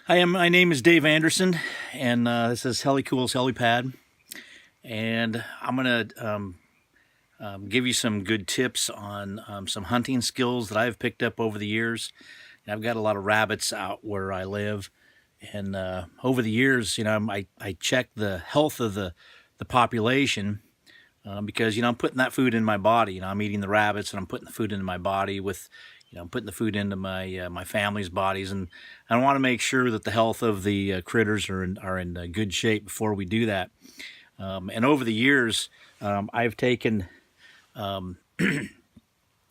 Hi, my name is Dave Anderson, and this is Helicool's Helipad, and I'm gonna give you some good tips on some hunting skills that I've picked up over the years. And I've got a lot of rabbits out where I live, and over the years, I check the health of the population because I'm putting that food in my body. I'm eating the rabbits, and I'm putting the food into my body with, I'm putting the food into my family's bodies, and I want to make sure that the health of the critters are in good shape before we do that. And over the years, I've taken, when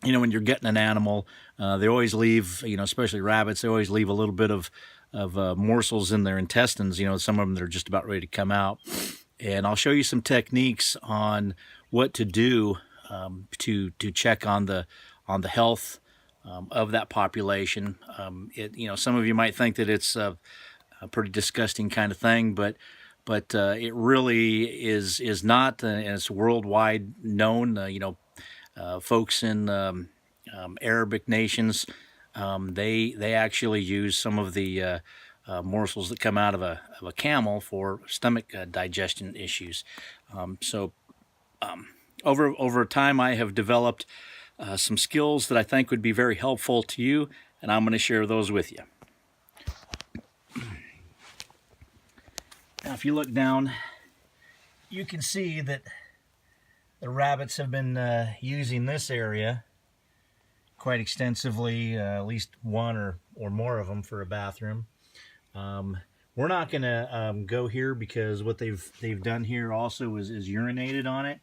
you're getting an animal, they always leave, especially rabbits, they always leave a little bit of morsels in their intestines. Some of them that are just about ready to come out. And I'll show you some techniques on what to do to check on the health of that population. Some of you might think that it's a pretty disgusting kind of thing, but it really is not, and it's worldwide known. Folks in Arabic nations, they actually use some of the morsels that come out of a camel for stomach digestion issues. So over time, I have developed some skills that I think would be very helpful to you, and I'm going to share those with you. Now, if you look down, you can see that the rabbits have been using this area quite extensively, at least one or more of them for a bathroom. We're not going to go here because what they've done here also is urinated on it,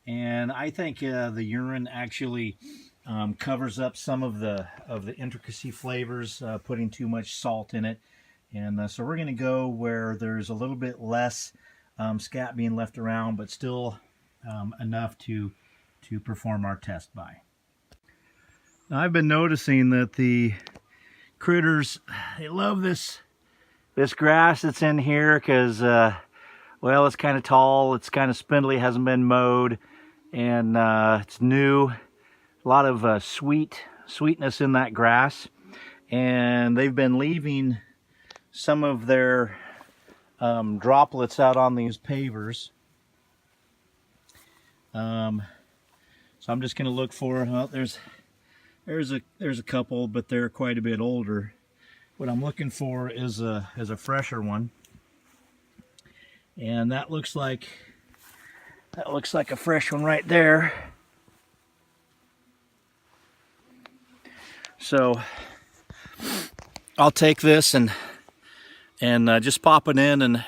and I think the urine actually covers up some of the intricacy flavors, putting too much salt in it, and so we're going to go where there's a little bit less scat being left around, but still enough to perform our test by. Now, I've been noticing that the critters, they love this grass that's in here because, well, it's kind of tall, it's kind of spindly, hasn't been mowed, and it's new. A lot of sweetness in that grass, and they've been leaving some of their droplets out on these pavers. So I'm just going to look for, well, there's a couple, but they're quite a bit older. What I'm looking for is a fresher one, and that looks like a fresh one right there. So I'll take this and just pop it in, and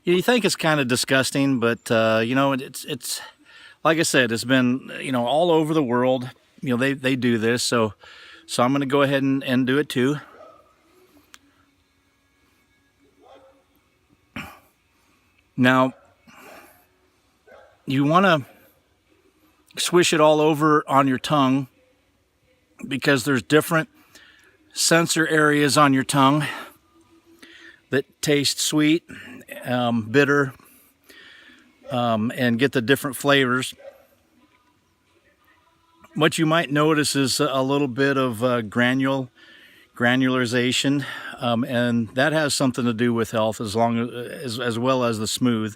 you think it's kind of disgusting, but it's like I said, it's been all over the world. They do this, so I'm going to go ahead and do it too. Now, you want to swish it all over on your tongue because there's different sensor areas on your tongue that taste sweet, bitter, and get the different flavors. What you might notice is a little bit of granularization, and that has something to do with health, as well as the smooth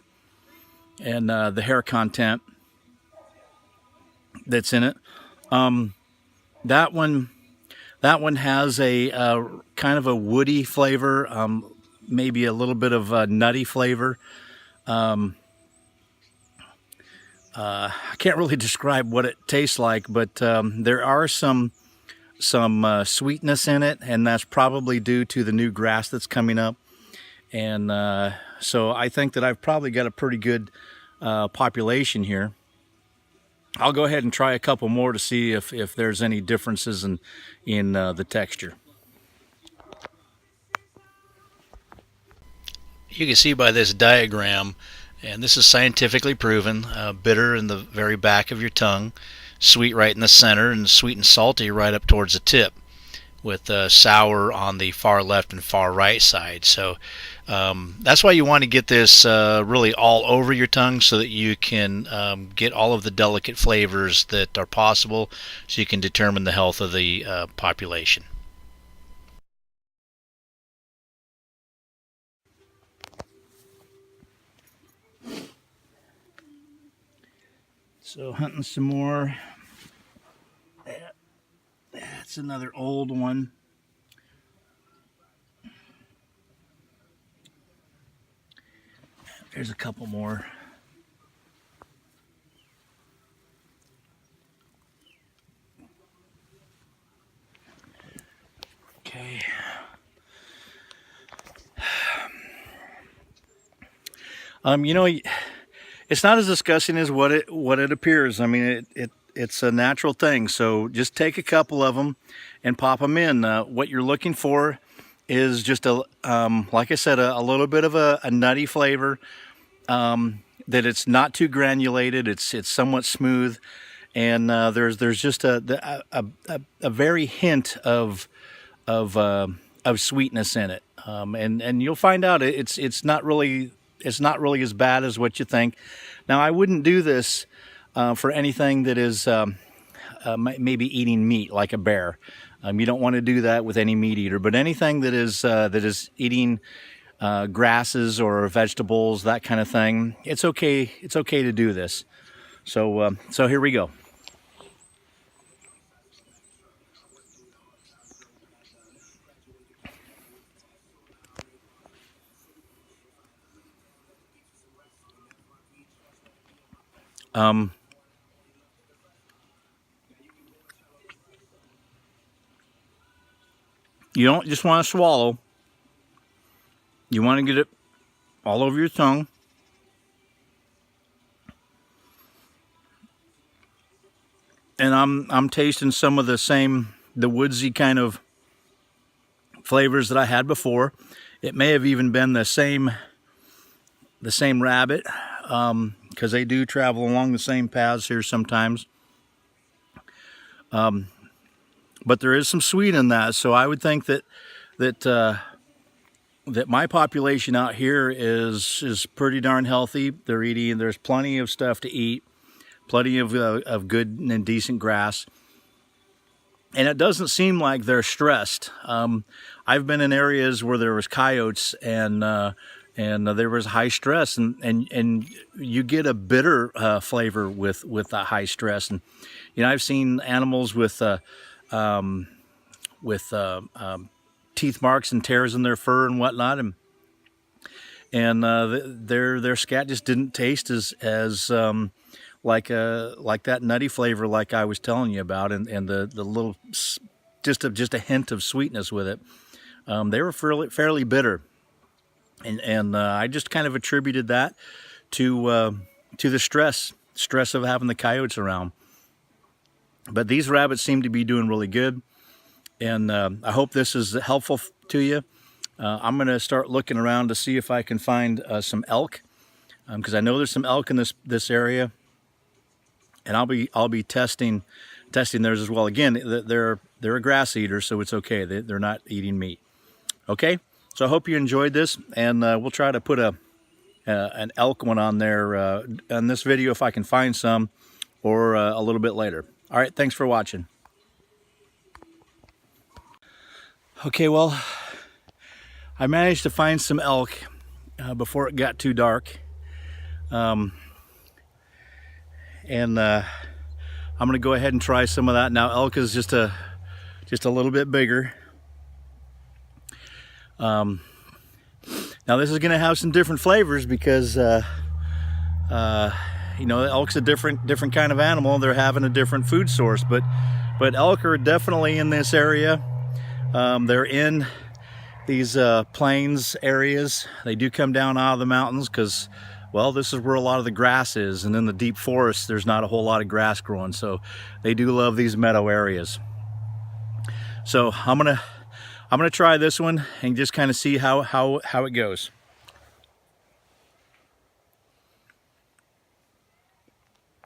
and the hair content that's in it. That one has a kind of a woody flavor, maybe a little bit of a nutty flavor. I can't really describe what it tastes like, but there are some sweetness in it, and that's probably due to the new grass that's coming up. And so I think that I've probably got a pretty good population here. I'll go ahead and try a couple more to see if there's any differences in the texture. You can see by this diagram, and this is scientifically proven, bitter in the very back of your tongue, sweet right in the center, and sweet and salty right up towards the tip, with sour on the far left and far right side. So that's why you want to get this really all over your tongue, so that you can get all of the delicate flavors that are possible, so you can determine the health of the population. So hunting some more. That's another old one. There's a couple more. Okay. You know, it's not as disgusting as what it appears. I mean, it's a natural thing. So just take a couple of them and pop them in. What you're looking for is just like I said, a little bit of a nutty flavor. That it's not too granulated. It's somewhat smooth, and there's just a very hint of sweetness in it. And you'll find out it's not really as bad as what you think. Now, I wouldn't do this for anything that is maybe eating meat, like a bear. You don't want to do that with any meat eater, but anything that is eating grasses or vegetables, that kind of thing, it's okay. It's okay to do this. So here we go. You don't just want to swallow. You want to get it all over your tongue. And I'm tasting some of the woodsy kind of flavors that I had before. It may have even been the same rabbit, because they do travel along the same paths here sometimes. But there is some sweet in that, so I would think that my population out here is pretty darn healthy. They're eating. There's plenty of stuff to eat, plenty of good and decent grass, and it doesn't seem like they're stressed. I've been in areas where there was coyotes and there was high stress, and you get a bitter flavor with that high stress. And you know, I've seen animals with teeth marks and tears in their fur and whatnot, and their scat just didn't taste as like that nutty flavor like I was telling you about, and the little just a hint of sweetness with it. They were fairly bitter, and I just kind of attributed that to the stress of having the coyotes around. But these rabbits seem to be doing really good, and I hope this is helpful to you. I'm going to start looking around to see if I can find some elk, because I know there's some elk in this area, and I'll be testing theirs as well. Again, they're a grass eater, so it's okay. They're not eating meat. Okay, so I hope you enjoyed this, and we'll try to put an elk one on there on this video if I can find some, or a little bit later. All right, thanks for watching. Okay, well, I managed to find some elk before it got too dark, and I'm going to go ahead and try some of that. Now, elk is just a little bit bigger. Now, this is going to have some different flavors because you know, elk's a different kind of animal. They're having a different food source, but elk are definitely in this area. They're in these plains areas. They do come down out of the mountains because, well, this is where a lot of the grass is, and in the deep forest there's not a whole lot of grass growing, so they do love these meadow areas. So I'm gonna try this one and just kind of see how it goes.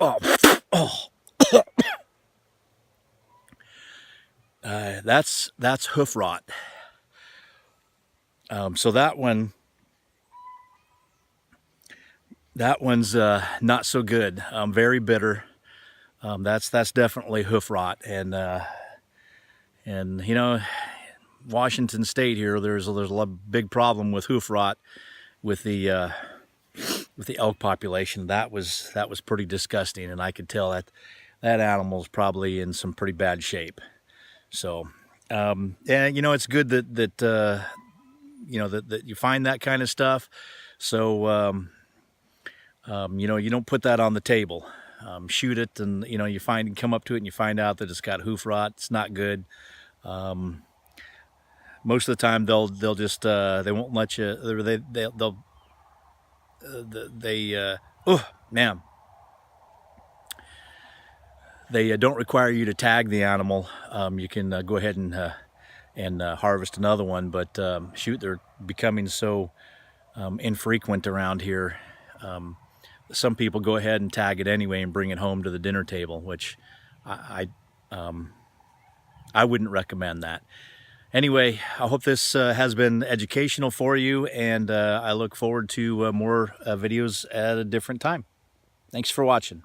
Oh. That's hoof rot. So that one's not so good. Very bitter. That's definitely hoof rot, and you know, Washington State here, there's a big problem with hoof rot with the elk population. That was pretty disgusting, and I could tell that that animal's probably in some pretty bad shape. So, yeah, you know, it's good that you know, that you find that kind of stuff. So, you know, you don't put that on the table. Shoot it, and you know, you come up to it and you find out that it's got hoof rot. It's not good. Most of the time they'll just they won't let you. Oh man, they don't require you to tag the animal. You can go ahead and harvest another one, but shoot, they're becoming so infrequent around here. Some people go ahead and tag it anyway and bring it home to the dinner table, which I wouldn't recommend that. Anyway, I hope this has been educational for you, and I look forward to more videos at a different time. Thanks for watching.